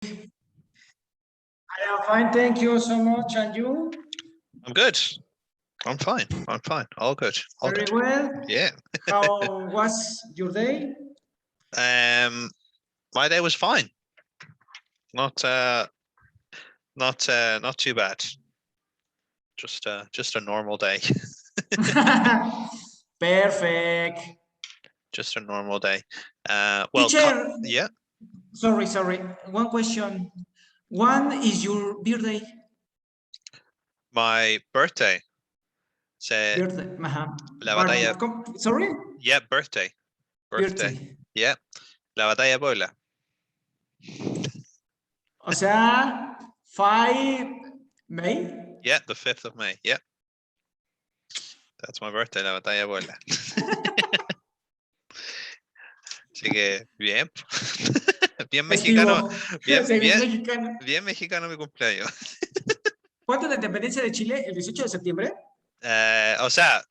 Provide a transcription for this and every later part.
I am fine, thank you so much. And you? I'm good. I'm fine. I'm fine. All good. All Very good. well. Yeah. How was your day? My day was fine. Not too bad. Just a normal day. Perfect. Just a normal day. Well, Teacher, yeah. sorry. One question. When is your birthday? My birthday. Birthday. La batalla. Sorry? Yeah, birthday. Birthday. Yeah. La batalla de Puebla. O sea, 5 May. Yeah, the 5th of May. Yeah. That's my birthday, la batalla de Puebla. Así que bien. Bien mexicano. Bien mexicano mi cumpleaños. ¿Cuánto es la independencia de Chile? ¿El 18 de septiembre? O sea,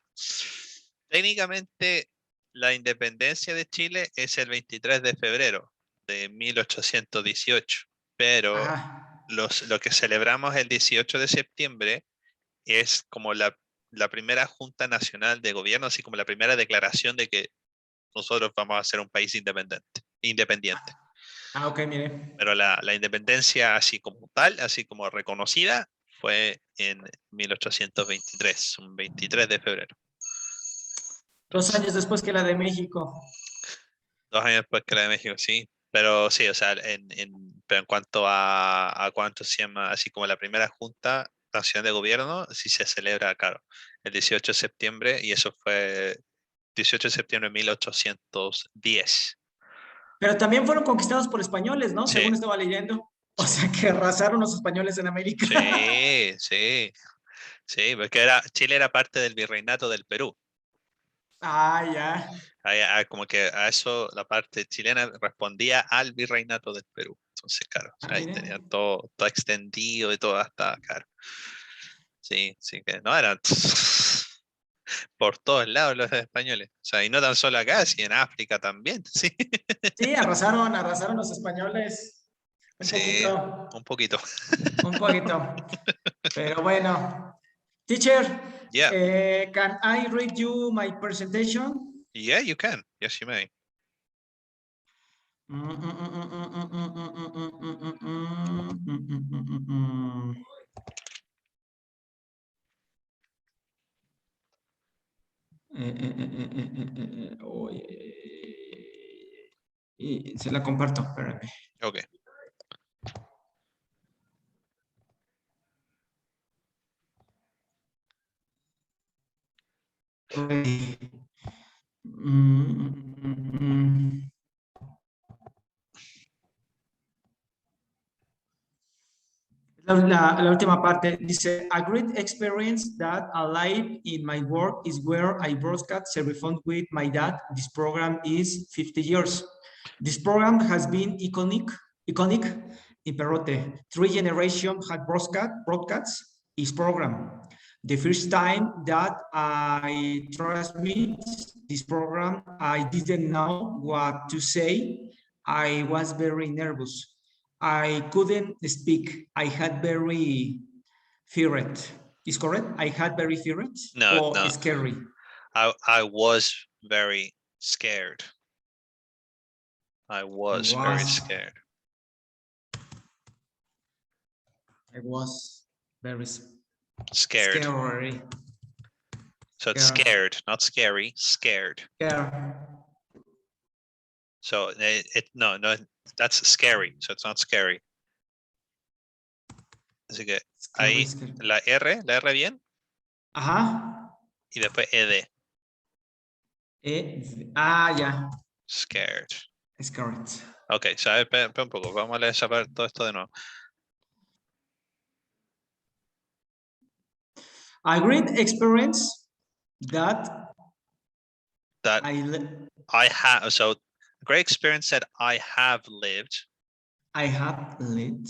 técnicamente la independencia de Chile es el 23 de febrero de 1818, pero lo que celebramos el 18 de septiembre es como la primera Junta Nacional de Gobierno, así como la primera declaración de que nosotros vamos a ser un país independiente. Ok, mire. Pero la independencia así como tal, así como reconocida, fue en 1823, un 23 de febrero. 2 años después que la de México. 2 años después que la de México, sí. Pero sí, o sea, pero en cuanto a cuánto se llama, así como la primera Junta Nacional de Gobierno, sí se celebra, claro, el 18 de septiembre, y eso fue 18 de septiembre de 1810. Pero también fueron conquistados por españoles, ¿no? Sí. Según estaba leyendo. O sea, que arrasaron los españoles en América. Sí, porque Chile era parte del virreinato del Perú. Ya. Como que a eso la parte chilena respondía al virreinato del Perú. Entonces, claro, ahí tenían todo extendido y todo hasta, claro. Sí, que no eran por todos lados los españoles. O sea, y no tan solo acá, sino en África también, sí. Sí, arrasaron los españoles. Un poquito. Un poquito. Pero bueno. Teacher, can I read you my presentation? Yeah, you can. Yes, you may. Y se la comparto, espérame. Okay. La última parte dice, a great experience that I live in my work is where I broadcast telephone with my dad. This program is 50 years. This program has been iconic in Perote. 3 generations had broadcast his program. The first time that I transmit this program, I didn't know what to say. I was very nervous. I couldn't speak. I had very feared. Is correct? I had very feared? No. Scary? I was very scared. I was very scared. I was very scared. Scary. So it's scared, not scary, scared. Yeah. So no, that's scary. So it's not scary. Así que ahí la R bien. Ajá. Y después ED. Ya. Scared. Scared. Ok, so, a ver, un poco. Vamos a leer todo esto de nuevo. A great experience that I have. So great experience that I have lived. I have lived.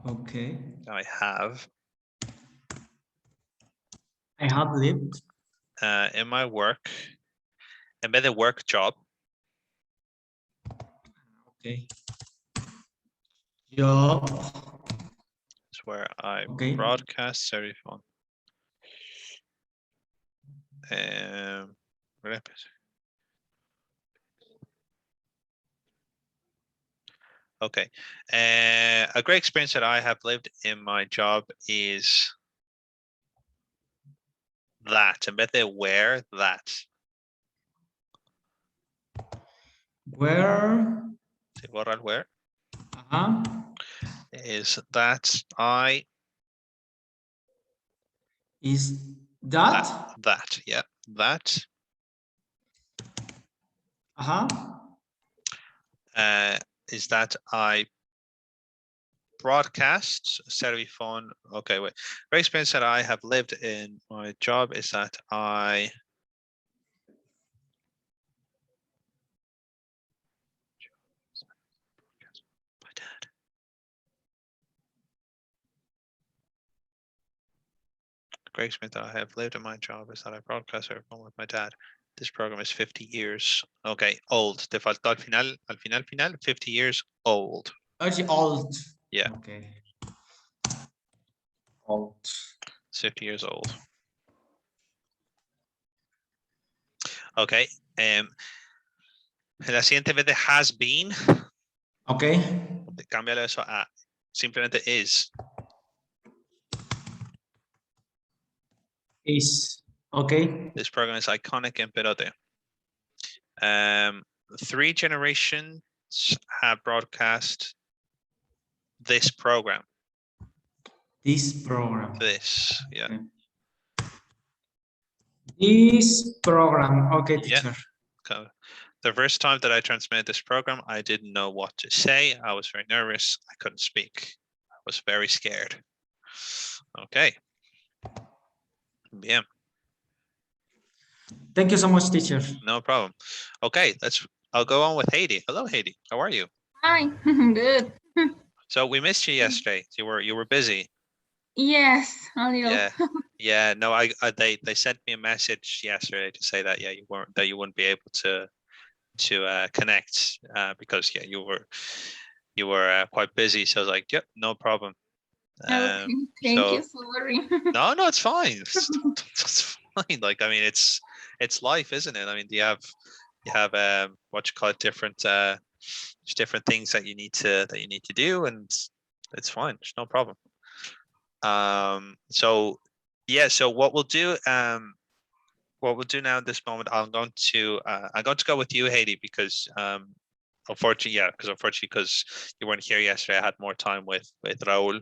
Okay. I have lived. In my work. En vez de work job. Okay. Yup. It's where I Okay. broadcast Serifon. Okay. A great experience that I have lived in my job is that. En vez de where, that. Where? Se borra el where. Is that I. Is that? That, yeah. That. Is that I broadcast Serifon. Okay, wait. Great experience that I have lived in my job is that I my dad. Great experience that I have lived in my job is that I broadcast Serifon with my dad. This program is 50 years. Okay, old. Te faltó al final, final, 50 years old. Actually, old. Yeah. Okay. Old. 50 years old. Okay. La siguiente vez de has been. Okay. Cámbialo eso a simplemente is. Is. Okay. This program is iconic en Perote. 3 generations have broadcast this program. This program. This, yeah. Okay. This program. Okay, teacher. Yeah. The first time that I transmitted this program, I didn't know what to say. I was very nervous. I couldn't speak. I was very scared. Okay. Bien. Thank you so much, teacher. No problem. Okay, I'll go on with Heidi. Hello, Heidi. How are you? Hi, good. So we missed you yesterday. You were busy. Yes, a little. Yeah. Yeah. No, they sent me a message yesterday to say that you wouldn't be able to connect because you were quite busy. So I was like, yep, no problem. Okay, thank you. Sorry. No, it's fine. It's fine. Like, I mean, it's life, isn't it? I mean, you have what you call it, different things that you need to do, and it's fine. It's no problem. So yeah, so what we'll do now at this moment, I'm going to go with you, Heidi, because unfortunately, because you weren't here yesterday, I had more time with Raul.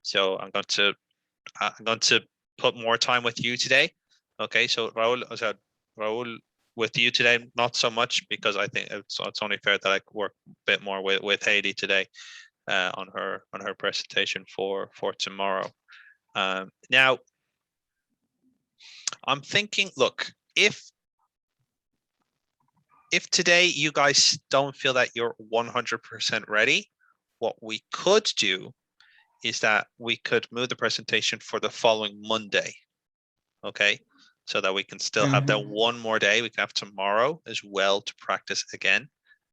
So I'm going to put more time with you today. Okay, so Raul with you today, not so much, because I think it's only fair that I work a bit more with Heidi today on her presentation for tomorrow. Now, I'm thinking, look, if today you guys don't feel that you're 100% ready, what we could do is that we could move the presentation for the following Monday, okay? So that we can still have that one more day. We can have tomorrow as well to practice again.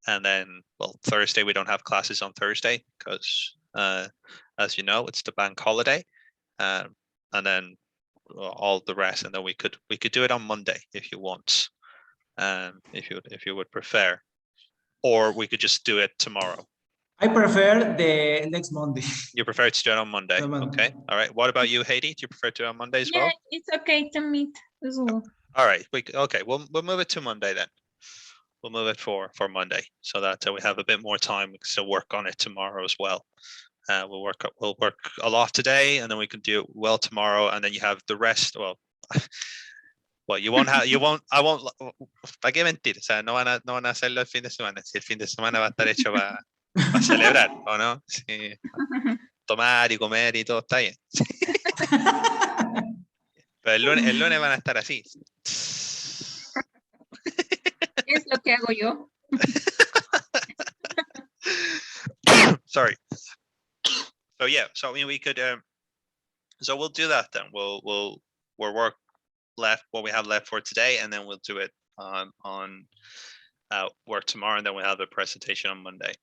And then, well, Thursday, we don't have classes on Thursday because, as you know, it's the bank holiday. And then all the rest, and then we could do it on Monday if you want, if you would prefer, or we could just do it tomorrow. I prefer the next Monday. You prefer to do it on Monday? Okay. All right. What about you, Heidi? Do you prefer to do it on Monday as well? Yeah, it's okay to meet as well. All right. Okay. We'll move it to Monday then. We'll move it for Monday so that we have a bit more time to work on it tomorrow as well. We'll work a lot today, and then we can do it well tomorrow, and then you have the rest. Well, you won't have, I won't, ¿para qué mentir? O sea, no van a hacerlo el fin de semana. Si el fin de semana va a estar hecho para celebrar, ¿o no? Sí. Tomar y comer y todo está bien. Pero el lunes van a estar así. Es lo que hago yo. Sorry. So yeah, so I mean, we could, so we'll do that then. We'll work left what we have left for today, and then we'll do it on work tomorrow, and then we'll have the presentation on Monday.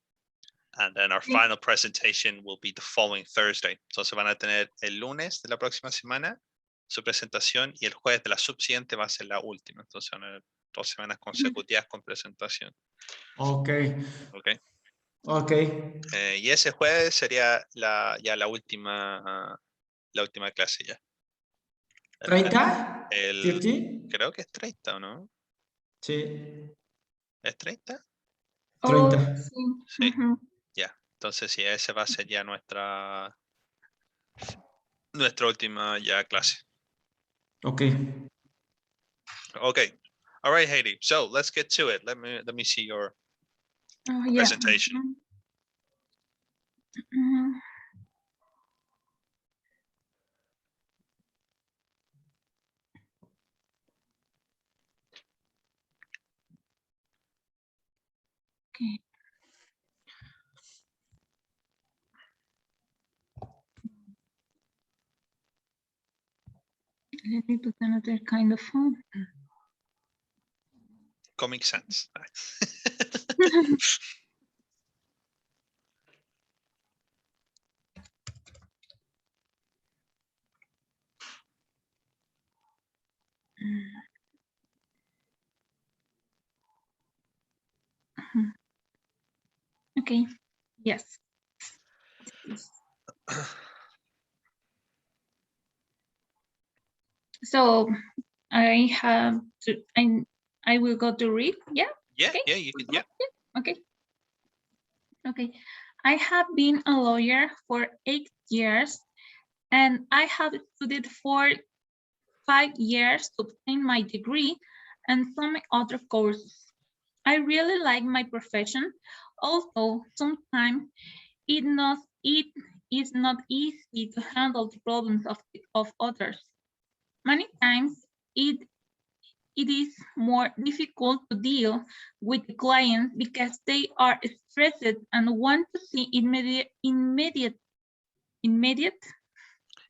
And then our final presentation will be the following Thursday. Entonces van a tener el lunes de la próxima semana su presentación y el jueves de la subsiguiente va a ser la última. Entonces van a haber 2 semanas consecutivas con presentación. Ok. Ok. Ok. Y ese jueves sería ya la última clase ya. ¿30? El, 50? creo que es 30, ¿o no? Sí. ¿Es 30? 30. Sí. Ya. Entonces sí, ese va a ser ya nuestra última ya clase. Okay. Okay. All right, Haiti. So let's get to it. Let me see your presentation. Okay. Let me put another kind of phone. Comic Sans. Okay. Yes. So I have to. I will go to read. Yeah. Yeah. Okay. Yeah. You can. Yeah. Okay. Okay. I have been a lawyer for 8 years, and I have studied for 5 years to obtain my degree and some other courses. I really like my profession, although sometimes it is not easy to handle the problems of others. Many times it is more difficult to deal with the clients because they are stressed and want to see immediate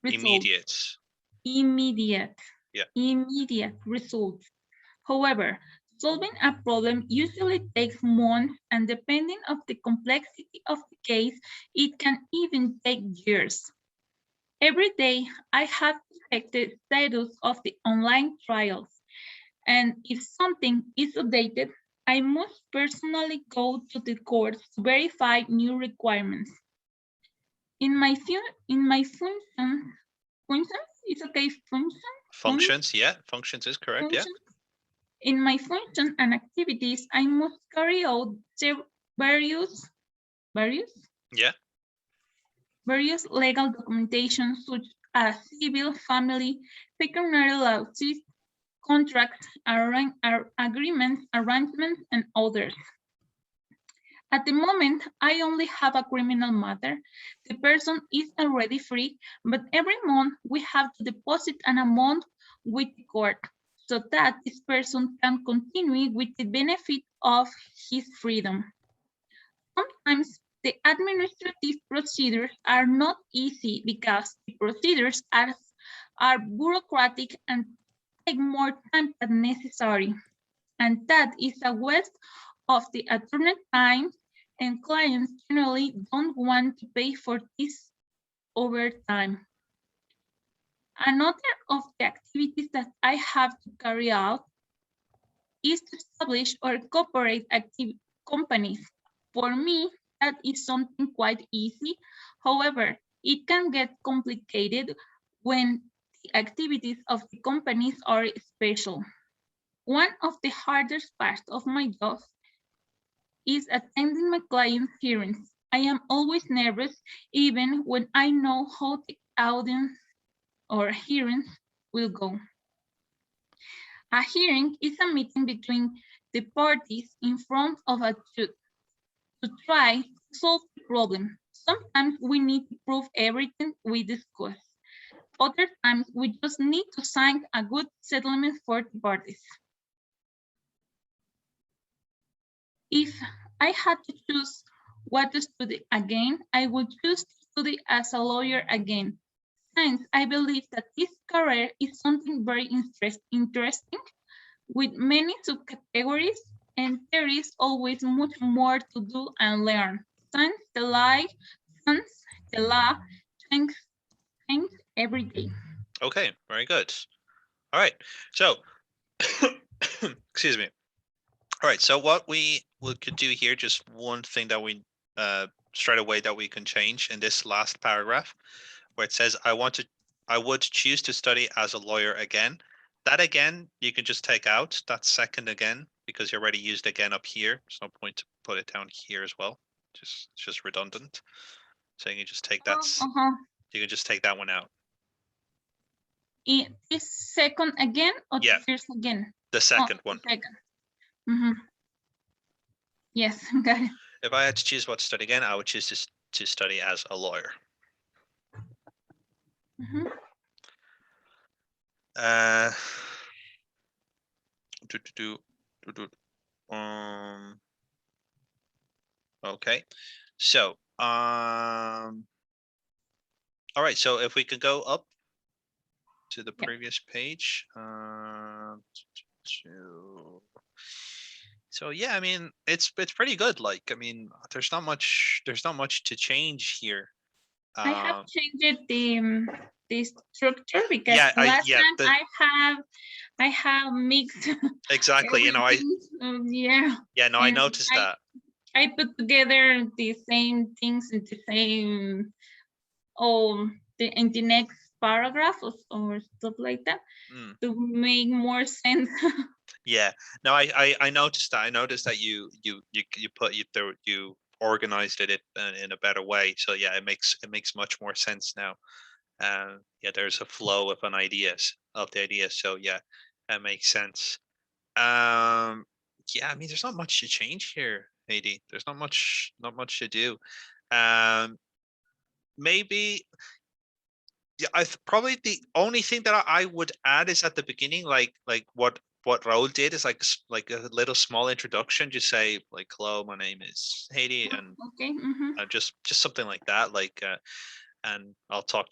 results. Immediate results. However, solving a problem usually takes months, and depending on the complexity of the case, it can even take years. Every day, I have to check the status of the online trials, and if something is updated, I must personally go to the courts to verify new requirements. In my functions, it's okay, Functions, yeah. Functions is correct, yeah. In my function and activities, I must carry out various legal documentation such as civil, family, pecuniary lawsuits, contracts, agreements, arrangements, and others. At the moment, I only have a criminal matter. The person is already free, but every month we have to deposit an amount with the court so that this person can continue with the benefit of his freedom. Sometimes the administrative procedures are not easy because the procedures are bureaucratic and take more time than necessary. And that is a waste of the attorney time, and clients generally don't want to pay for this overtime. Another of the activities that I have to carry out is to establish or incorporate companies. For me, that is something quite easy. However, it can get complicated when the activities of the companies are special. One of the hardest parts of my job is attending my clients' hearings. I am always nervous, even when I know how the audience or hearings will go. A hearing is a meeting between the parties in front of a judge to try to solve the problem. Sometimes we need to prove everything we discuss. Other times we just need to sign a good settlement for the parties. If I had to choose what to study again, I would choose to study as a lawyer again, since I believe that this career is something very interesting with many subcategories, and there is always much more to do and learn. signs, the light, suns, the law, change every day. Okay, very good. All right, so excuse me. All right, so what we could do here, just one thing that we straight away that we can change in this last paragraph, where it says, I would choose to study as a lawyer again. That again, you can just take out that second again, because you already used again up here. There's no point to put it down here as well. It's just redundant. So you can just take that. You can just take that one out. This second again or yeah. the first again? The second one. The second. Yes, got it. If I had to choose what to study again, I would choose to study as a lawyer. Okay, so all right, so if we could go up to the previous page, so yeah, I mean it's pretty good. Like, I mean, there's not much to change here. I have changed the structure because last time I have mixed. Exactly, you know, I I noticed that. I put together the same things in the same in the next paragraph or stuff like that to make more sense. Yeah, no, I noticed that. I noticed that you organized it in a better way. So yeah, it makes much more sense now. Yeah, there's a flow of the ideas. So yeah, that makes sense. Yeah, I mean, there's not much to change here, Heidi. There's not much to do. Maybe, yeah, probably the only thing that I would add is at the beginning, like what Raul did is like a little small introduction. Just say like, hello, my name is Heidi, and just something like that. Like, and I'll talk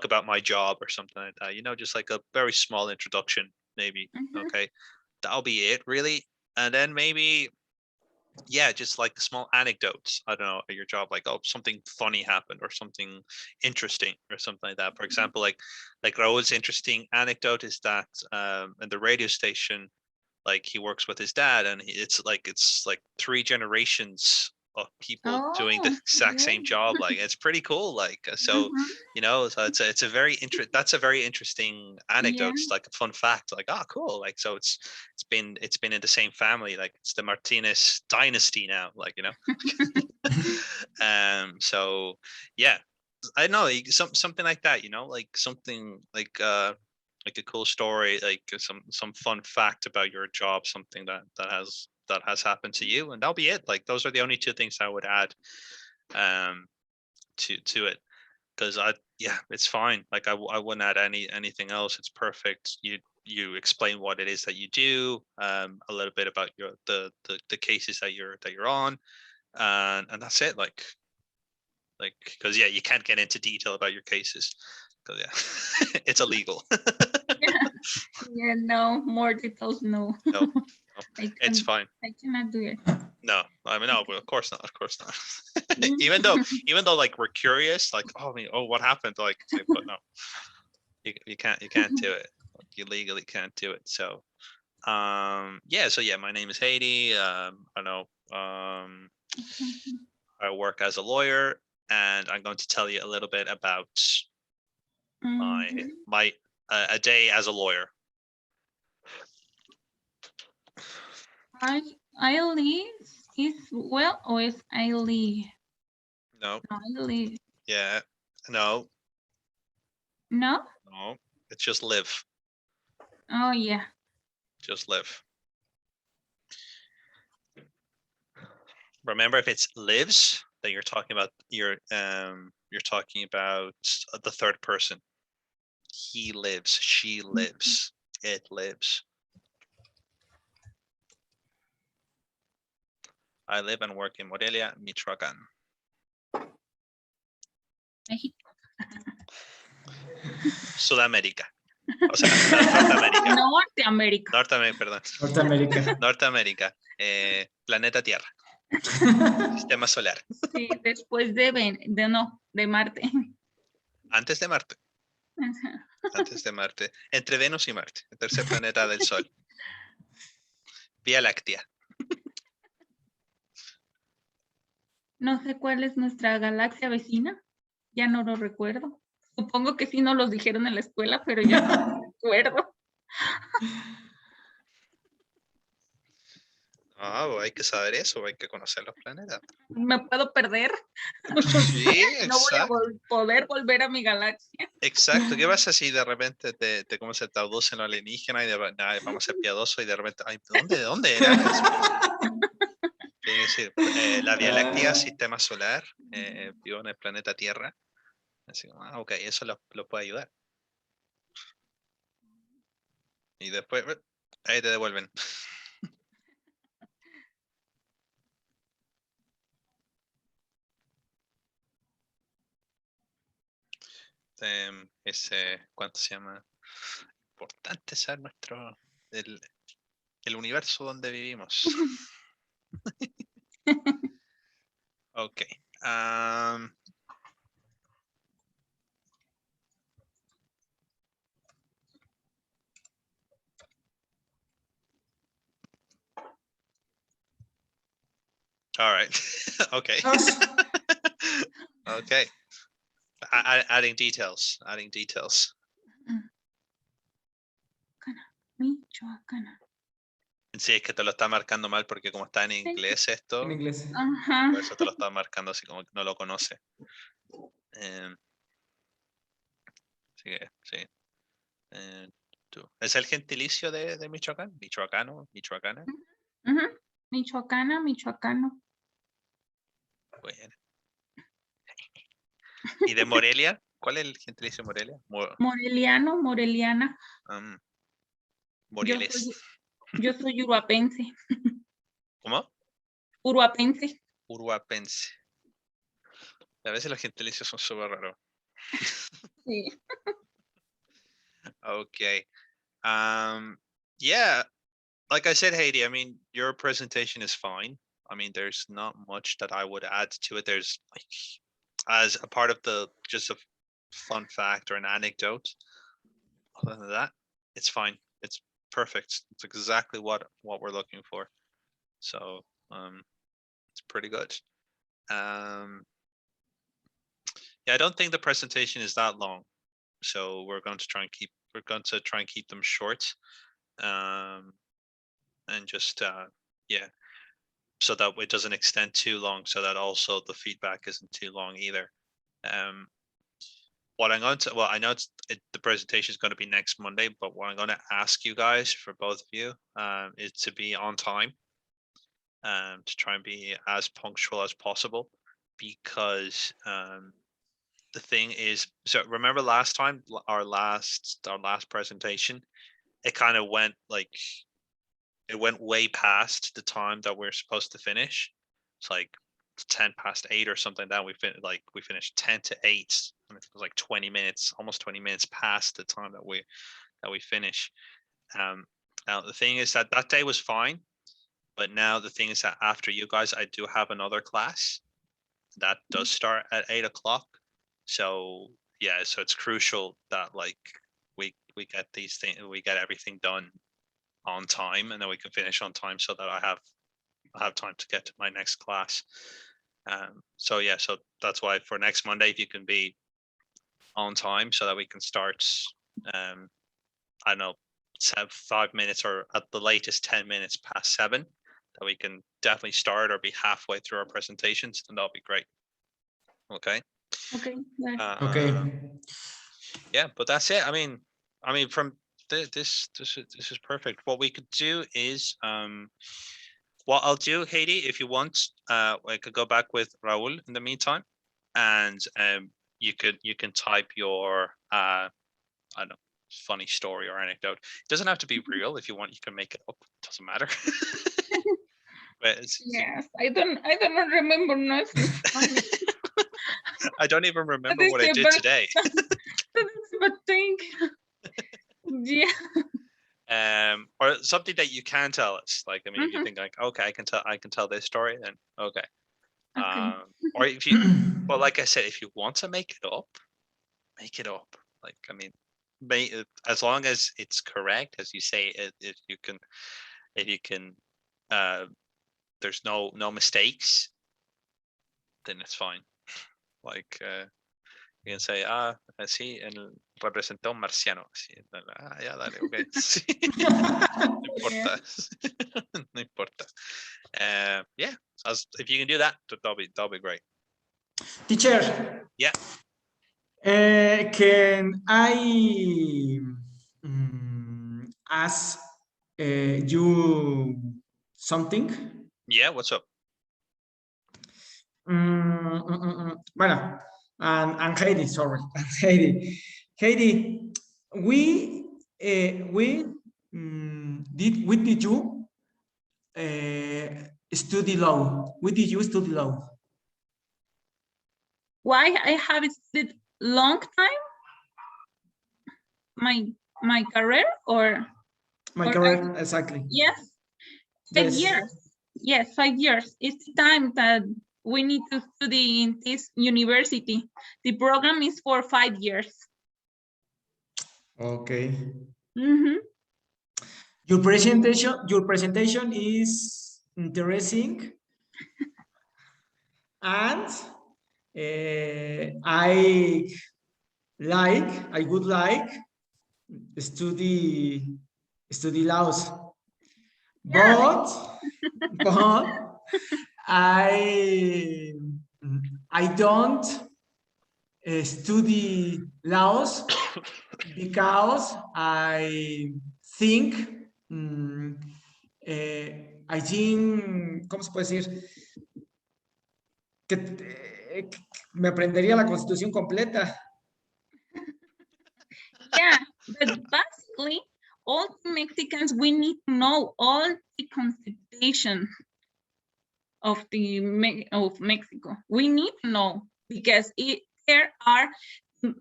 about my job or something like that. You know, just like a very small introduction, maybe. Okay, that'll be it, really. And then maybe, yeah, just like small anecdotes, I don't know, at your job, like, oh, something funny happened or something interesting or something like that. For example, like Raul's interesting anecdote is that in the radio station, like, he works with his dad, and it's like 3 generations of people doing the exact same job. Like, it's pretty cool. Like, so you know, so it's a very interesting anecdote. It's like a fun fact. Like, oh, cool. Like, so it's been in the same family. Like, it's the Martinez dynasty now. Like, you know. So yeah, I know, something like that. You know, like something like a cool story, like some fun fact about your job, something that has happened to you, and that'll be it. Like, those are the only 2 things I would add to it, because it's fine. Like, I wouldn't add anything else. It's perfect. You explain what it is that you do, a little bit about the cases that you're on, and that's it. Like because yeah, you can't get into detail about your cases, because yeah, it's illegal. Yeah, no more details. No. It's fine. I cannot do it. No, I mean, no, of course not. even though like, we're curious, like, oh, I mean, what happened? Like, but no, you can't do it. You legally can't do it. So yeah, so yeah, my name is Heidi. I know, I work as a lawyer, and I'm going to tell you a little bit about my a day as a lawyer. Eileen is well, or is Eileen? No. Eileen. Yeah. No. No. No. It's just live. Oh yeah. Just live. Remember, if it's lives, then you're talking about you're talking about the third person. He lives. She lives. It lives. I live and work in Morelia, Michoacán. Sudamérica. O sea, Norteamérica. Norteamérica. Perdón. Norteamérica. Planeta Tierra. Sistema solar. Sí, después de Marte. Antes de Marte. Antes de Marte. Entre Venus y Marte. El tercer planeta del Sol. Vía Láctea. No sé cuál es nuestra galaxia vecina. Ya no lo recuerdo. Supongo que sí nos los dijeron en la escuela, pero ya no recuerdo. Hay que saber eso, hay que conocer los planetas. Me puedo perder. Sí, No voy a exacto. poder volver a mi galaxia. Exacto. ¿Qué pasa si de repente cómo se te abducen los alienígenas y vamos a ser piadosos y de repente, ay, ¿de dónde era? Tiene que decir, la Vía Láctea, sistema solar, vivo en el planeta Tierra. Así como, ok, eso lo puede ayudar. Y después, ahí te devuelven. ¿Cuánto se llama? Importante saber el universo donde vivimos. Ok. All right. Okay. Okay. Adding details. Michoacana. Sí, es que te lo está marcando mal porque como está en inglés esto, En inglés. Ajá. por eso te lo está marcando así como que no lo conoce. Así que, sí. ¿Es el gentilicio de Michoacán? ¿Michoacano? ¿Michoacana? Michoacana, michoacano. Bueno. ¿Y de Morelia? ¿Cuál es el gentilicio de Morelia? Moreliano, moreliana. Morieles. Yo soy uruapense. ¿Cómo? Uruapense. Uruapense. A veces los gentilicios son súper raros. Sí. Okay. Yeah, like I said, Heidi, I mean, your presentation is fine. I mean, there's not much that I would add to it. There's like, as a part of just a fun fact or an anecdote. Other than that, it's fine. It's perfect. It's exactly what we're looking for. So, it's pretty good. Yeah, I don't think the presentation is that long. So we're going to try and keep them short. And just yeah, so that it doesn't extend too long, so that also the feedback isn't too long either. What I'm going to, well, I know the presentation is going to be next Monday, but what I'm going to ask you guys, for both of you, is to be on time, to try and be as punctual as possible, because the thing is, so remember last time, our last presentation, it kind of went like, it went way past the time that we're supposed to finish. It's like 8:10 or something like that. We finished 10 to 8, and it was like 20 minutes, almost 20 minutes past the time that we finish. Now the thing is that day was fine, but now the thing is that after you guys, I do have another class that does start at 8 o'clock. So yeah, so it's crucial that like we get these things, we get everything done on time, and then we can finish on time, so that I have time to get to my next class. So yeah, so that's why for next Monday, if you can be on time, so that we can start, I don't know, 5 minutes or at the latest 10 minutes past 7, that we can definitely start or be halfway through our presentations, and that'll be great. Okay. Okay. Yeah. Okay. Yeah, but that's it. I mean, from this is perfect. What we could do is, what I'll do, Haiti, if you want, I could go back with Raul in the meantime, and you can type your I don't know, funny story or anecdote. It doesn't have to be real. If you want, you can make it up. It doesn't matter. But yes, I don't remember nothing funny. I don't even remember what I did today. That's the thing. Yeah. or something that you can tell us. Like, I mean, if you think like, okay, I can tell this story, then okay. Or if you, well, like I said, if you want to make it up, make it up. Like, I mean, as long as it's correct, as you say, if you can, there's no mistakes, then it's fine. Like, you can say, así, representó un marciano. Así, ya, dale, okay. Sí. No importa. No importa. Yeah, if you can do that, that'll be great. Teacher. Yeah. Can I ask you something? Yeah, what's up? Bueno, and Heidi, sorry, Heidi, we did you study law? Why did you study law? Why I have studied long time? My career or My career, exactly. Yes, 5 years. Yes, 5 years. It's time that we need to study in this university. The program is for 5 years. Okay. Your presentation is interesting, and I would like study laws, but I don't study laws because I think ¿cómo se puede decir? Que me aprendería la Constitución completa. Yeah, but basically, all Mexicans, we need to know all the Constitution of Mexico. We need to know because there are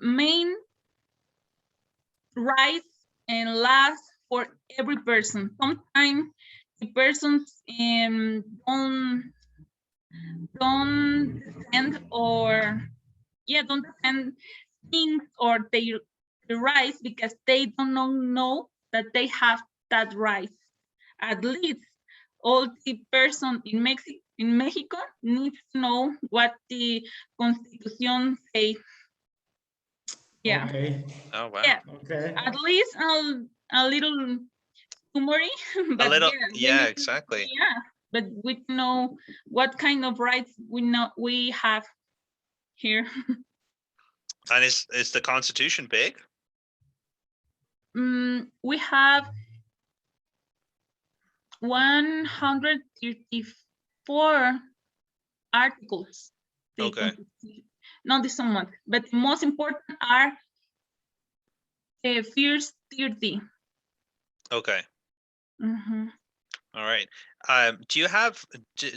main rights and laws for every person. Sometimes the persons don't defend don't defend things or their rights because they don't know that they have that right. At least all the person in Mexico needs to know what the Constitution says. Yeah. Okay. Oh wow. Yeah. Okay. At least a little summary. But a little, yeah, exactly. Yeah, but we know what kind of rights we have here. And is the Constitution big? We have 134 articles. Okay. Not this much, but the most important are the first 30. Okay. All right.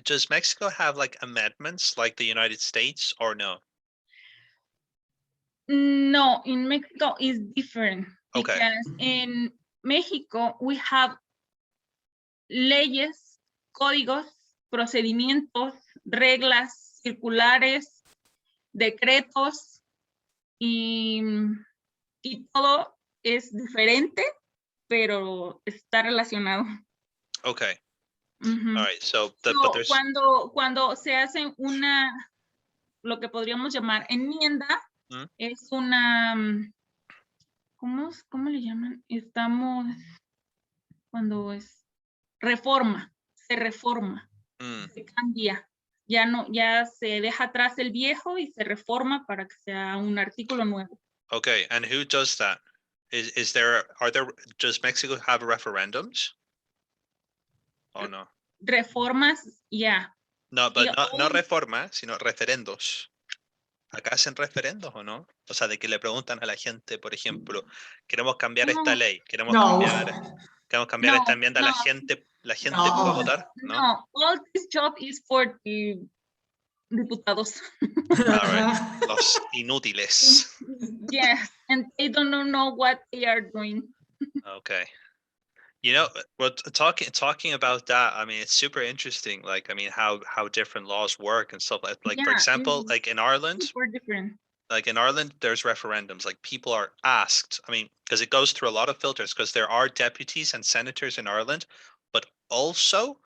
Does Mexico have like amendments like the United States or no? No, in Mexico is different. Okay. Because in Mexico we have leyes, códigos, procedimientos, reglas, circulares, decretos y todo es diferente, pero está relacionado. Okay. All right. So, but there's... cuando se hace lo que podríamos llamar enmienda, es una, ¿cómo le llaman? Cuando es reforma, se reforma, se cambia. Ya se deja atrás el viejo y se reforma para que sea un artículo nuevo. Okay, and who does that? Does Mexico have referendums? Oh no. Reformas, yeah. No, but no reforma, sino referendos. ¿Acá hacen referendos o no? O sea, de que le preguntan a la gente, por ejemplo, queremos cambiar esta ley, queremos cambiar esta enmienda, la gente puede votar, ¿no? No, all this job is for the diputados. All right. Los inútiles. Yes, and they don't know what they are doing. Okay. You know, but talking about that, I mean, it's super interesting. Like, I mean, how different laws work and stuff. Like, for Yeah, example, it's like in Ireland, super different. like in Ireland, there's referendums. Like people are asked. I mean, because it goes through a lot of filters. Because there are deputies and senators in Ireland, but also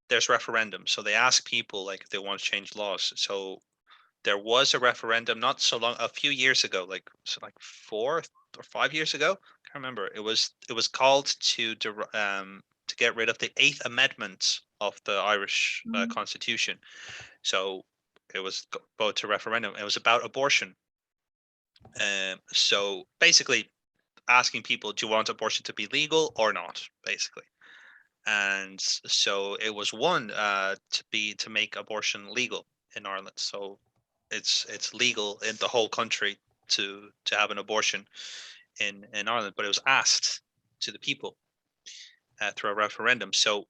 there's referendums. So they ask people like if they want to change laws. So there was a referendum not so long, a few years ago, like 4 or 5 years ago. I can't remember. It was called to get rid of the Eighth Amendment of the Irish Constitution. So it was voted to referendum. It was about abortion. So basically, asking people, do you want abortion to be legal or not? Basically, and so it was won to make abortion legal in Ireland. So it's legal in the whole country to have an abortion in Ireland, but it was asked to the people through a referendum. So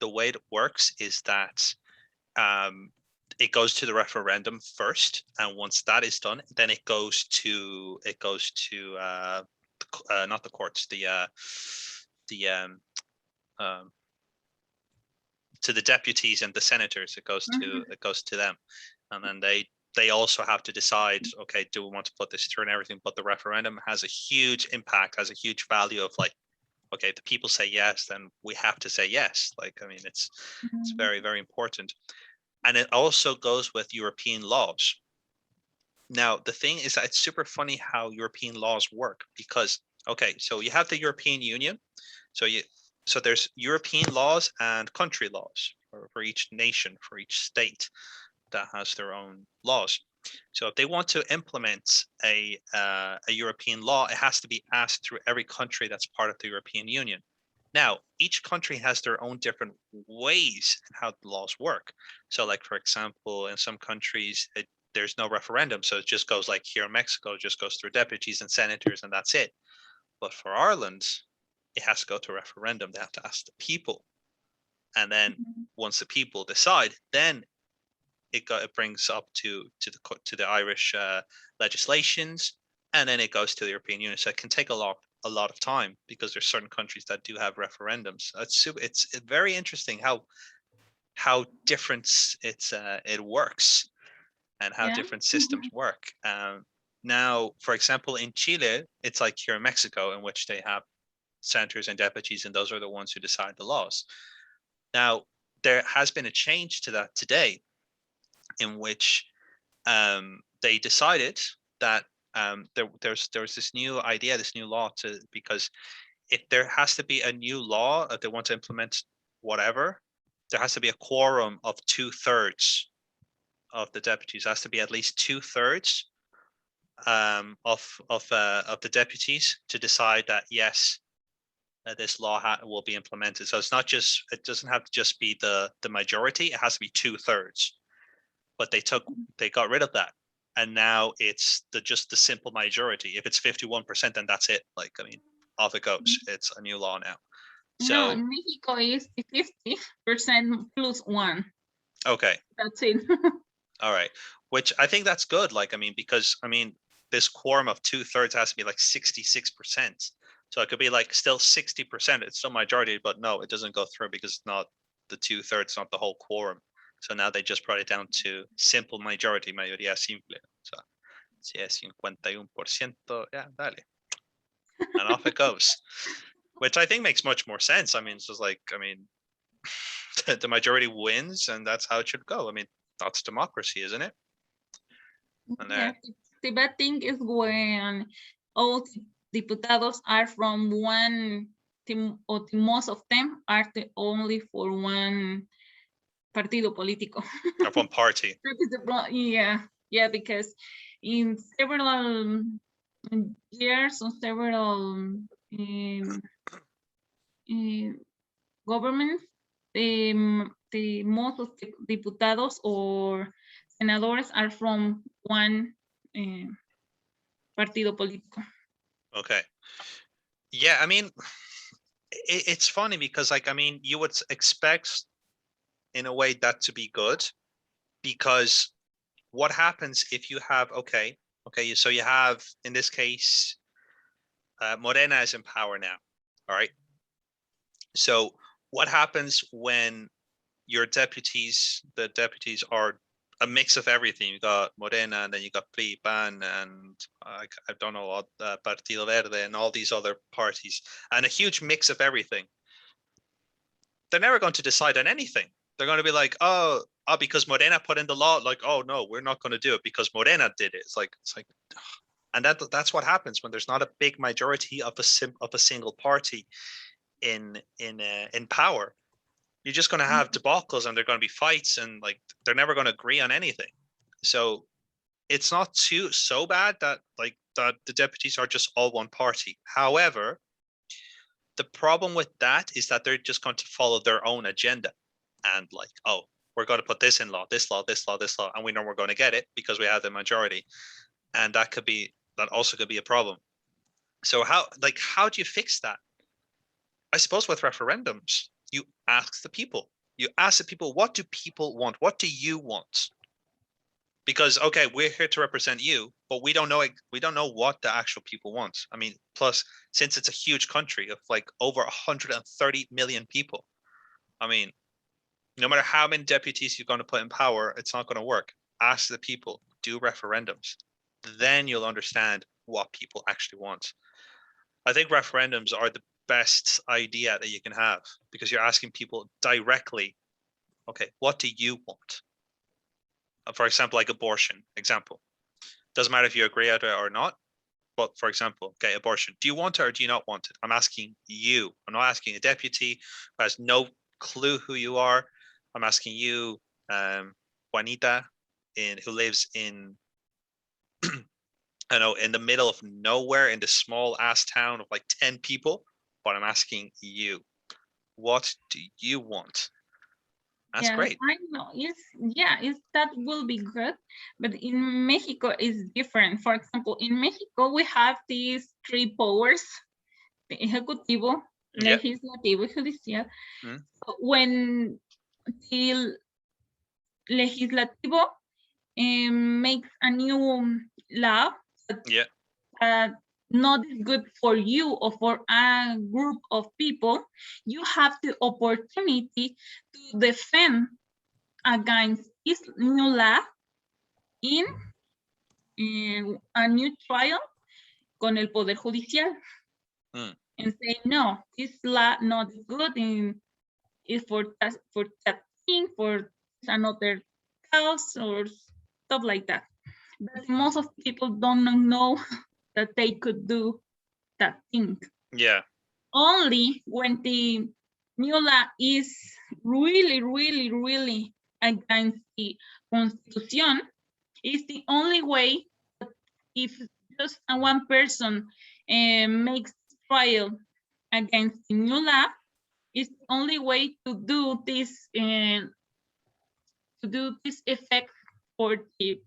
the way it works is that it goes to the referendum first, and once that is done, then it goes to not the courts, the to the deputies and the senators. It goes to them, and then they also have to decide, okay, do we want to put this through and everything? But the referendum has a huge impact, has a huge value of like, okay, if the people say yes, then we have to say yes. Like, I mean, it's very, very important. And it also goes with European laws. Now, the thing is that it's super funny how European laws work because, okay, so you have the European Union. So there's European laws and country laws for each nation, for each state that has their own laws. So if they want to implement a European law, it has to be asked through every country that's part of the European Union. Now, each country has their own different ways in how the laws work. So like, for example, in some countries, there's no referendum. So it just goes like here in Mexico, it just goes through deputies and senators and that's it. But for Ireland, it has to go to a referendum. They have to ask the people. And then once the people decide, then it brings up to the Irish legislations, and then it goes to the European Union. So it can take a lot of time because there's certain countries that do have referendums. It's very interesting how different it works and how different systems work. Now, for example, in Chile, it's like here in Mexico, in which they have senators and deputies, and those are the ones who decide the laws. Now, there has been a change to that today, in which they decided that there's this new idea, this new law because if there has to be a new law, if they want to implement whatever, there has to be a quorum of 2/3 of the deputies. It has to be at least 2/3 of the deputies to decide that yes, this law will be implemented. So it doesn't have to just be the majority. It has to be 2/3. But they got rid of that, and now it's just the simple majority. If it's 51%, then that's it. Like, I mean, off it goes. It's a new law now. So no, in Mexico is 50% plus 1. Okay, that's it. All right, which I think that's good. Like, I mean, because I mean, this quorum of 2/3 has to be like 66%. So it could be like still 60%. It's still majority, but no, it doesn't go through because it's not the 2/3, not the whole quorum. So now they just brought it down to simple majority, mayoría simple. So si es 51%, yeah, dale. And off it goes. Which I think makes much more sense. I mean, it's just like, I mean, the majority wins and that's how it should go. I mean, that's democracy, isn't it? And yeah, the bad thing is when all diputados are from one team, or most of them are only for one partido político. Of one party. Yeah, because in several years or several governments, the most of the diputados or senadores are from one partido político. Okay. Yeah, I mean, it's funny because, like, I mean, you would expect in a way that to be good, because what happens if you have, okay, so you have, in this case, Morena is in power now, all right? So what happens when your deputies, the deputies are a mix of everything? You got Morena, and then you got PRI, PAN, and I don't know what, Partido Verde, and all these other parties, and a huge mix of everything. They're never going to decide on anything. They're going to be like, oh, because Morena put in the law, like, oh no, we're not going to do it because Morena did it. It's like, and that's what happens when there's not a big majority of a single party in power. You're just going to have debacles, and they're going to be fights, and like they're never going to agree on anything. So it's not so bad that the deputies are just all one party. However, the problem with that is that they're just going to follow their own agenda, and like, oh, we're going to put this in law, this law, this law, this law, and we know we're going to get it because we have the majority, and that also could be a problem. So how do you fix that? I suppose with referendums, you ask the people. You ask the people, what do people want? What do you want? Because, okay, we're here to represent you, but we don't know what the actual people want. I mean, plus, since it's a huge country of like over 130 million people, I mean, no matter how many deputies you're going to put in power, it's not going to work. Ask the people, do referendums. Then you'll understand what people actually want. I think referendums are the best idea that you can have, because you're asking people directly, okay, what do you want? For example, like abortion example. Doesn't matter if you agree with it or not, but for example, okay, abortion. Do you want it or do you not want it? I'm asking you. I'm not asking a deputy who has no clue who you are. I'm asking you, Juanita, who lives in, I know, in the middle of nowhere, in the small ass town of like 10 people. But I'm asking you, what do you want? That's great. I know. That will be good. But in Mexico, it's different. For example, in Mexico, we have these three powers: the Ejecutivo, Legislativo, y Judicial. So when the Legislativo makes a new law that not good for you or for a group of people, you have the opportunity to defend against this new law in a new trial con el Poder Judicial and say, no, this law not good is for that thing, for another cause or stuff like that. But most of people don't know that they could do that thing. Yeah. Only when the new law is really, really, really against the Constitution is the only way that if just one person makes trial against the new law, is the only way to do this effect for the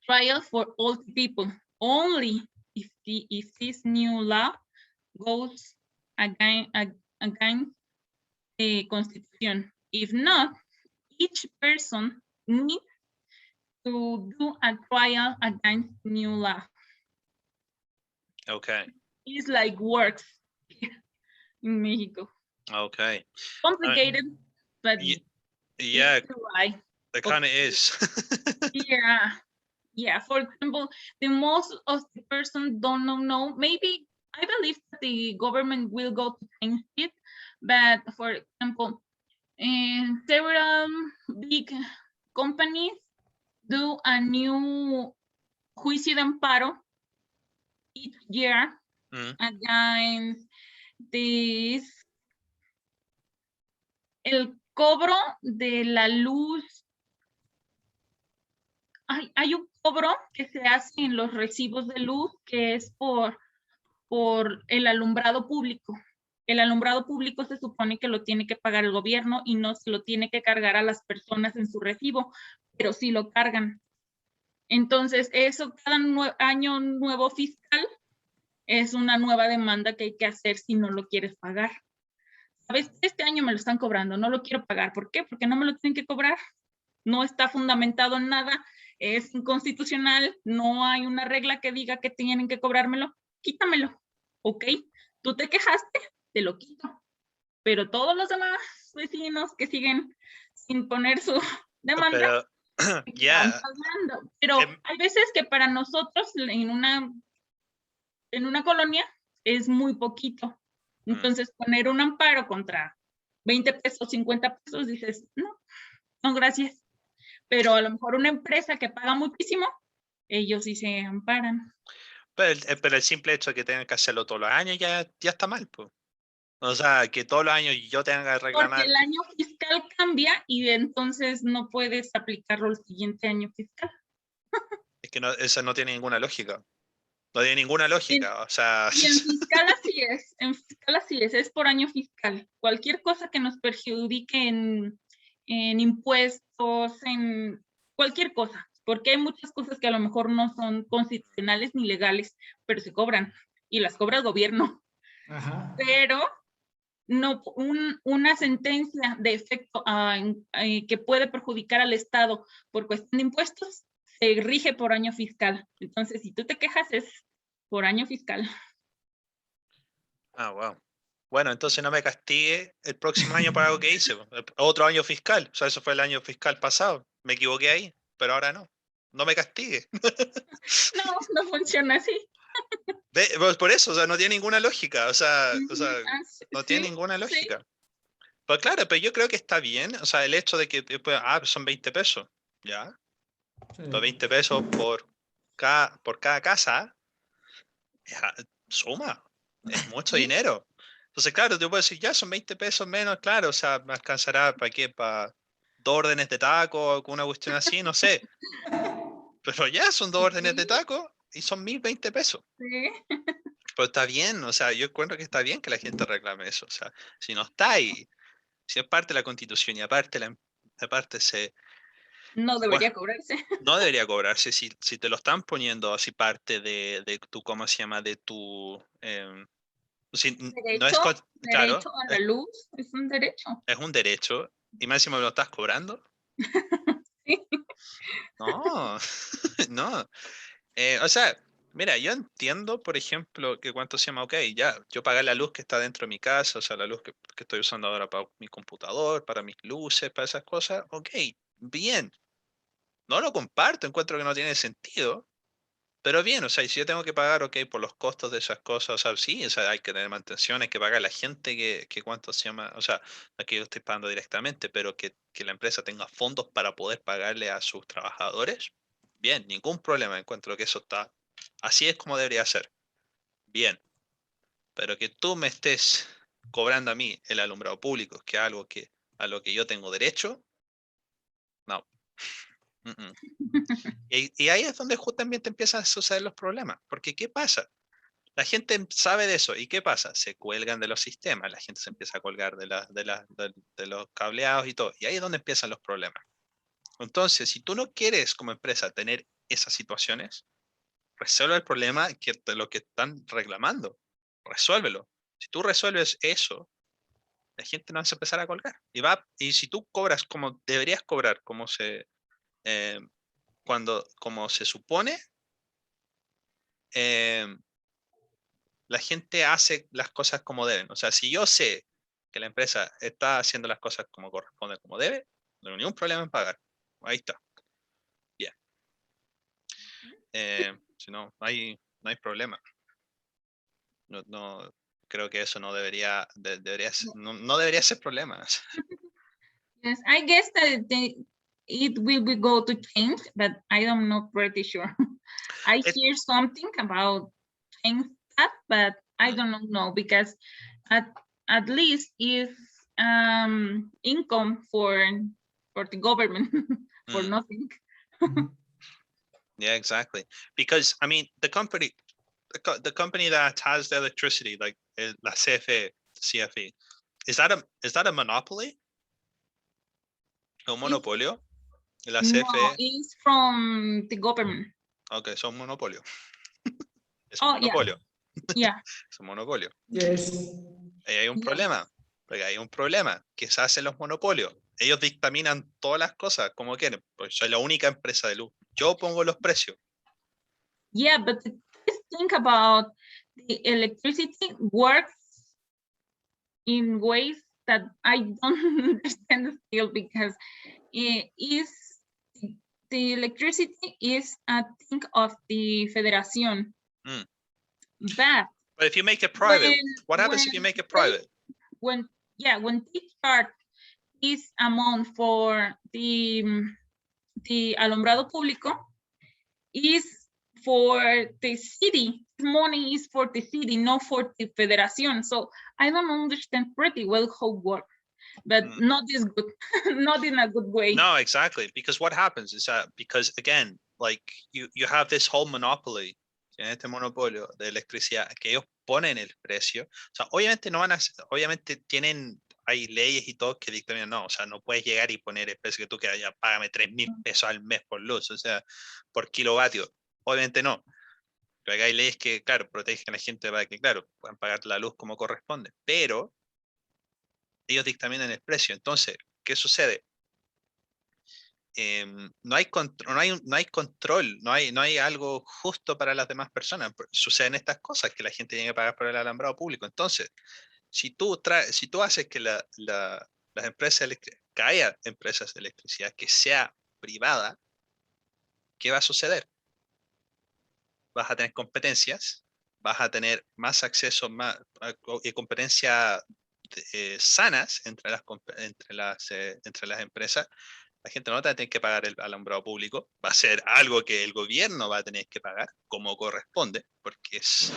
trial for all the people. Only if this new law goes against the Constitution. If not, each person needs to do a trial against new law. Okay. It's like works in Mexico. Okay. Complicated, but yeah, it kind of is. Yeah. For example, the most of the person don't know. Maybe I believe that the government will go to change it, but for example, several big companies do a new juicio de amparo each year against this, el cobro de la luz. Hay un cobro que se hace en los recibos de luz que es por el alumbrado público. El alumbrado público se supone que lo tiene que pagar el gobierno y no se lo tiene que cargar a las personas en su recibo, pero sí lo cargan. Entonces, eso cada año nuevo fiscal es una nueva demanda que hay que hacer si no lo quieres pagar. ¿Sabes? Este año me lo están cobrando, no lo quiero pagar. ¿Por qué? Porque no me lo tienen que cobrar. No está fundamentado en nada, es inconstitucional, no hay una regla que diga que tienen que cobrármelo. Quítamelo, ¿ok? Tú te quejaste, te lo quito. pero todos los demás vecinos que siguen sin poner su demanda, pero ya, pagando. Pero hay veces que para nosotros en una colonia es muy poquito. Entonces, poner un amparo contra 20 pesos, 50 pesos, dices, no, gracias. Pero a lo mejor una empresa que paga muchísimo, ellos sí se amparan. pero el simple hecho de que tengan que hacerlo todos los años ya está mal, pues. O sea, que todos los años yo tenga que reclamar. Porque el año fiscal cambia y entonces no puedes aplicarlo el siguiente año fiscal. Es que eso no tiene ninguna lógica. No tiene ninguna lógica, o sea... Y en fiscal así es por año fiscal. Cualquier cosa que nos perjudique en impuestos, en cualquier cosa, porque hay muchas cosas que a lo mejor no son constitucionales ni legales, pero se cobran, y las cobra el gobierno. Ajá. Pero no, una sentencia de efecto que puede perjudicar al Estado por cuestión de impuestos, se rige por año fiscal. Entonces, si tú te quejas, es por año fiscal. Ah, wow. Bueno, entonces no me castigue el próximo año por algo que hice. Otro año fiscal. O sea, eso fue el año fiscal pasado. Me equivoqué ahí, pero ahora no. No me castigue. No funciona así. Por eso, o sea, no tiene ninguna lógica. O sea, no tiene Sí, ninguna sí. lógica. Pues claro, pero yo creo que está bien. O sea, el hecho de que son 20 pesos. Ya. Sí. Pues 20 pesos por cada casa. Ya, suma. Es mucho dinero. Entonces, claro, te puedo decir, ya son 20 pesos menos, claro, o sea, me alcanzará para qué, para 2 órdenes de taco, con una cuestión así, no sé. Pero ya son 2 órdenes de taco y son 1020 pesos. Sí. Pero está bien, o sea, yo encuentro que está bien que la gente reclame eso. O sea, si no está ahí, si es parte de la Constitución y aparte, aparte No bueno, debería cobrarse. no debería cobrarse si te lo están poniendo así parte de tu, ¿cómo se llama? De tu... no es, claro, Derecho a la luz es un derecho. es un derecho y más encima me lo estás cobrando. Sí. No, no. O sea, mira, yo entiendo, por ejemplo, que cuánto se llama, ok, ya, yo pagué la luz que está dentro de mi casa, o sea, la luz que estoy usando ahora para mi computador, para mis luces, para esas cosas, ok, bien. No lo comparto, encuentro que no tiene sentido, pero bien, o sea, y si yo tengo que pagar, ok, por los costos de esas cosas, o sea, sí, o sea, hay que tener mantención, hay que pagar a la gente que cuánto se llama, o sea, aquí yo estoy pagando directamente, pero que la empresa tenga fondos para poder pagarle a sus trabajadores, bien, ningún problema, encuentro que eso está, así es como debería ser, bien, pero que tú me estés cobrando a mí el alumbrado público, que es algo a lo que yo tengo derecho, no. Y ahí es donde justamente empiezan a suceder los problemas, porque ¿qué pasa? La gente sabe de eso. ¿Y qué pasa? Se cuelgan de los sistemas. La gente se empieza a colgar de los cableados y todo. Y ahí es donde empiezan los problemas. Entonces, si tú no quieres como empresa tener esas situaciones, resuelve el problema de lo que están reclamando. Resuélvelo. Si tú resuelves eso, la gente no va a empezar a colgar. Y si tú cobras como deberías cobrar, eh, como se supone, eh, la gente hace las cosas como deben. O sea, si yo sé que la empresa está haciendo las cosas como corresponde, como debe, no hay ningún problema en pagar. Ahí está. Bien. Si no, no hay problema. No, creo que eso no debería, no debería ser problema. Yes, I guess that it will be go to change, but I am not pretty sure. I hear something about change that, but I don't know because at least is income for the government for nothing. Yeah, exactly. Because I mean, the company that has the electricity, like la CFE, is that a monopoly? ¿Un monopolio? La CFE. No, it's from the government. Ok, es un monopolio. Es un Oh, monopolio. yeah. Es un monopolio. Yes. Ahí hay un problema. Porque hay un problema. ¿Qué se hacen los monopolios? Ellos dictaminan todas las cosas como quieren. Pues soy la única empresa de luz. Yo pongo los precios. Yeah, but think about the electricity works in ways that I don't understand still, because it is the electricity is a thing of the Federación. But if you make it private, what happens if you make it private? When they charge this amount for the alumbrado público, is for the city. Money is for the city, not for the Federación. So I don't understand pretty well how it works, but not this good, not in a good way. No, exactly. Because what happens is that, because again, like you have this whole monopoly, este monopolio de electricidad, que ellos ponen el precio. O sea, obviamente no van a, obviamente hay leyes y todo que dictaminan, no, o sea, no puedes llegar y poner el precio que tú quieras, ya págame 3,000 pesos al mes por luz, o sea, por kilovatio. Obviamente no. Pero hay leyes que, claro, protegen a la gente para que, claro, puedan pagar la luz como corresponde. Pero ellos dictaminan el precio. Entonces, ¿qué sucede? No hay control, no hay algo justo para las demás personas. Suceden estas cosas, que la gente tiene que pagar por el alambrado público. Entonces, si tú haces que las empresas que haya empresas de electricidad que sea privada, ¿qué va a suceder? Vas a tener competencias, vas a tener más acceso y competencias sanas entre las empresas. La gente no va a tener que pagar el alumbrado público, va a ser algo que el gobierno va a tener que pagar como corresponde, porque es...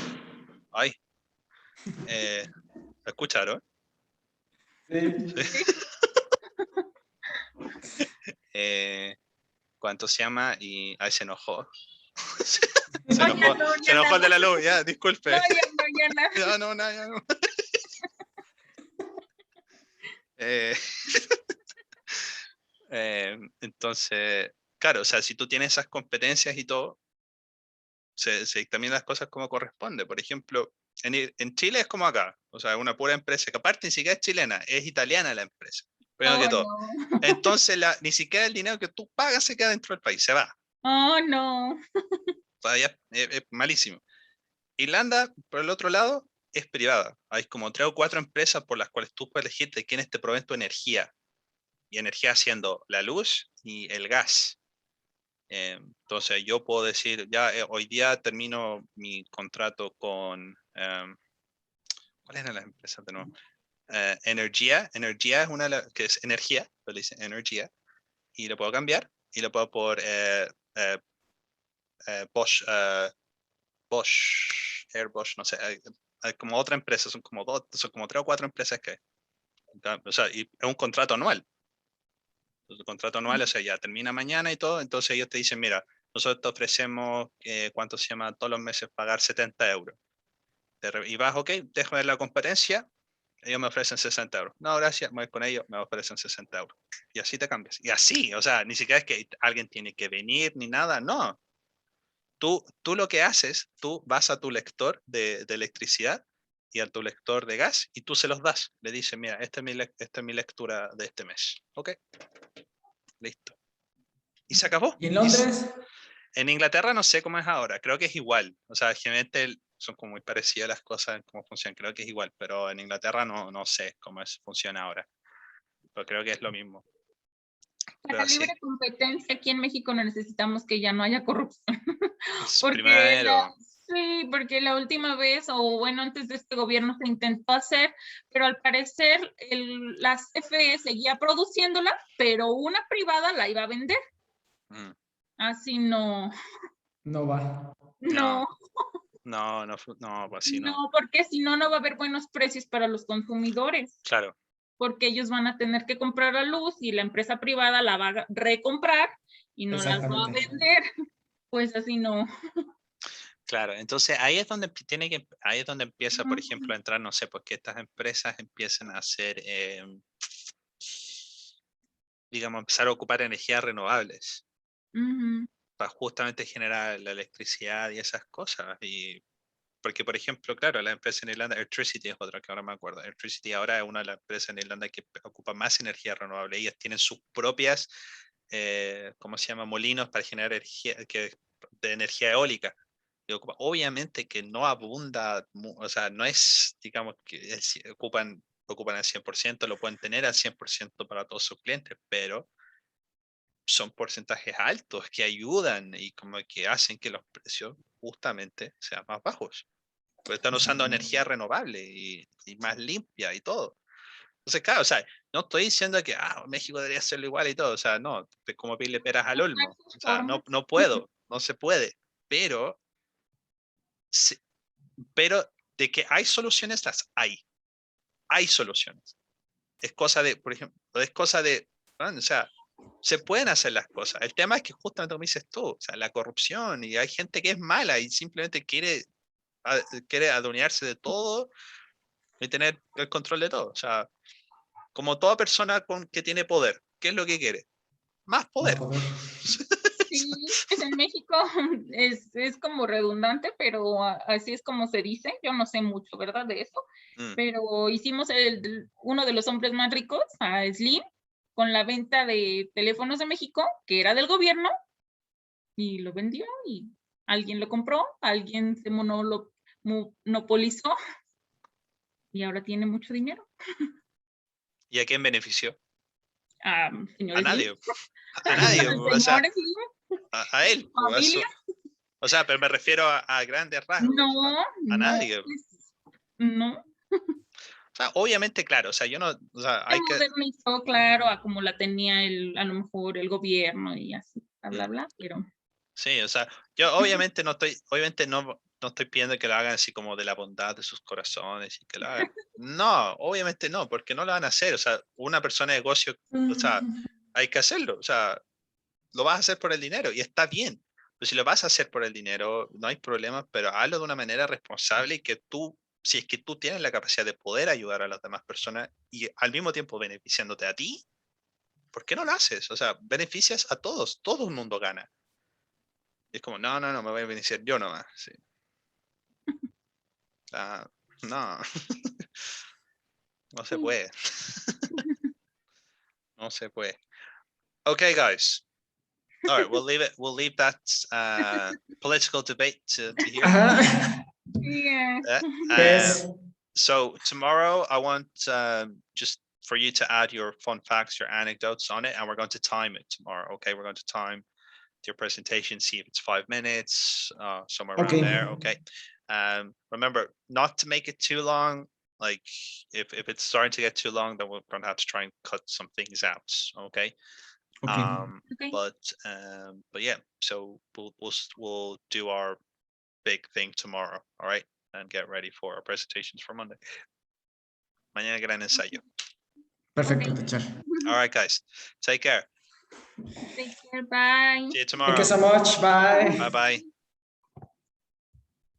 Ay, ¿escucharon? Sí. ¿Cuánto se llama? Y ahí se enojó. Se enojó el de la luz, ya, disculpe. No. Ya no. Entonces, claro, o sea, si tú tienes esas competencias y todo, se dictaminan las cosas como corresponde. Por ejemplo, en Chile es como acá, o sea, una pura empresa, que aparte ni siquiera es chilena, es italiana la empresa, primero que todo. No. Entonces, ni siquiera el dinero que tú pagas se queda dentro del país, se va. Oh, no. Todavía es malísimo. Irlanda, por el otro lado, es privada. Hay como 3 o 4 empresas por las cuales tú puedes elegir de quiénes te proveen tu energía. Y energía siendo la luz y el gas. Entonces yo puedo decir, ya hoy día termino mi contrato con... ¿cuáles eran las empresas de nuevo? Energía es una que es energía, pero dice energía. Y lo puedo cambiar y lo puedo por Bosch, Airbus, no sé, hay como otra empresa, son como 3 o 4 empresas que hay. O sea, y es un contrato anual. El contrato anual, o sea, ya termina mañana y todo, entonces ellos te dicen, mira, nosotros te ofrecemos, ¿cuánto se llama? Todos los meses pagar 70 euros. Y vas, ok, dejo ver la competencia, ellos me ofrecen 60 euros. No, gracias, voy con ellos, me ofrecen 60 euros. Y así te cambias. Y así, o sea, ni siquiera es que alguien tiene que venir ni nada, no. Tú lo que haces, tú vas a tu lector de electricidad y a tu lector de gas y tú se los das. Le dices, mira, esta es mi lectura de este mes. Ok, listo. Y se acabó. ¿Y en Londres? En Inglaterra no sé cómo es ahora, creo que es igual. O sea, generalmente son como muy parecidas las cosas en cómo funcionan, creo que es igual, pero en Inglaterra no sé cómo funciona ahora. Pero creo que es lo mismo. Para libre competencia, aquí en México no necesitamos que ya no haya corrupción. Primero. Sí, porque la última vez, o bueno, antes de este gobierno se intentó hacer, pero al parecer la CFE seguía produciéndola, pero una privada la iba a vender. Así no. No va. No. No, pues así no. No, porque si no, no va a haber buenos precios para los consumidores. Claro. Porque ellos van a tener que comprar la luz y la empresa privada la va a recomprar y no las va a vender. Pues así no. Claro, entonces ahí es donde empieza, por ejemplo, a entrar, no sé, porque estas empresas empiezan a hacer, digamos, empezar a ocupar energías renovables para justamente generar la electricidad y esas cosas. Y porque, por ejemplo, claro, la empresa en Irlanda, Electricity es otra que ahora me acuerdo. Electricity ahora es una de las empresas en Irlanda que ocupa más energía renovable. Ellas tienen sus propias, ¿cómo se llama? Molinos para generar de energía eólica. Obviamente que no abunda, o sea, no es, digamos, que ocupan ocupan al 100%, lo pueden tener al 100% para todos sus clientes, pero son porcentajes altos que ayudan y como que hacen que los precios justamente sean más bajos. Porque están usando energía renovable y más limpia y todo. Entonces, claro, o sea, no estoy diciendo que México debería hacerlo igual y todo, o sea, no, es como pedirle peras al olmo, o sea, no puedo, no se puede, pero de que hay soluciones, hay soluciones. Es cosa de, por ejemplo, bueno, o sea, se pueden hacer las cosas. El tema es que justamente como dices tú, o sea, la corrupción y hay gente que es mala y simplemente quiere adueñarse de todo y tener el control de todo. O sea, como toda persona que tiene poder, ¿qué es lo que quiere? Más poder. Sí, pues en México es como redundante, pero así es como se dice. Yo no sé mucho, ¿verdad? De eso. Pero hicimos uno de los hombres más ricos, a Slim, con la venta de teléfonos de México, que era del gobierno, y lo vendió y alguien lo compró, alguien se monopolizó y ahora tiene mucho dinero. ¿Y a quién benefició? A nadie. A nadie. O sea, a él. O sea, pero me refiero a grandes rasgos. No, a nadie. No. O sea, obviamente, claro, o sea, yo no, o sea, hay que... modernizó, claro, a como la tenía a lo mejor el gobierno y así, bla, bla, pero... Sí, o sea, yo obviamente no estoy pidiendo que lo hagan así como de la bondad de sus corazones y que lo hagan. No, obviamente no, porque no lo van a hacer. O sea, una persona de negocio, o sea, hay que hacerlo. O sea, lo vas a hacer por el dinero y está bien. Pero si lo vas a hacer por el dinero, no hay problema, pero hazlo de una manera responsable y que tú, si es que tú tienes la capacidad de poder ayudar a las demás personas y al mismo tiempo beneficiándote a ti, ¿por qué no lo haces? O sea, beneficias a todos, todo el mundo gana. Y es como, no, me voy a beneficiar yo nomás. Sí. No, no se puede. No se puede. Okay, guys. All right, we'll leave that political debate to here. Yeah. Yes. So tomorrow I want just for you to add your fun facts, your anecdotes on it, and we're going to time it tomorrow. Okay, we're going to time your presentation, see if it's 5 minutes, somewhere around there. Okay. Remember not to make it too long. Like if it's starting to get too long, then we're going to have to try and cut some things out. Okay. Okay. But yeah, so we'll do our big thing tomorrow. All right, and get ready for our presentations for Monday. Mañana gran ensayo. Perfecto, teacher. All right, guys, take care. Take care. Bye. See you tomorrow. Thank you so much. Bye. Bye bye.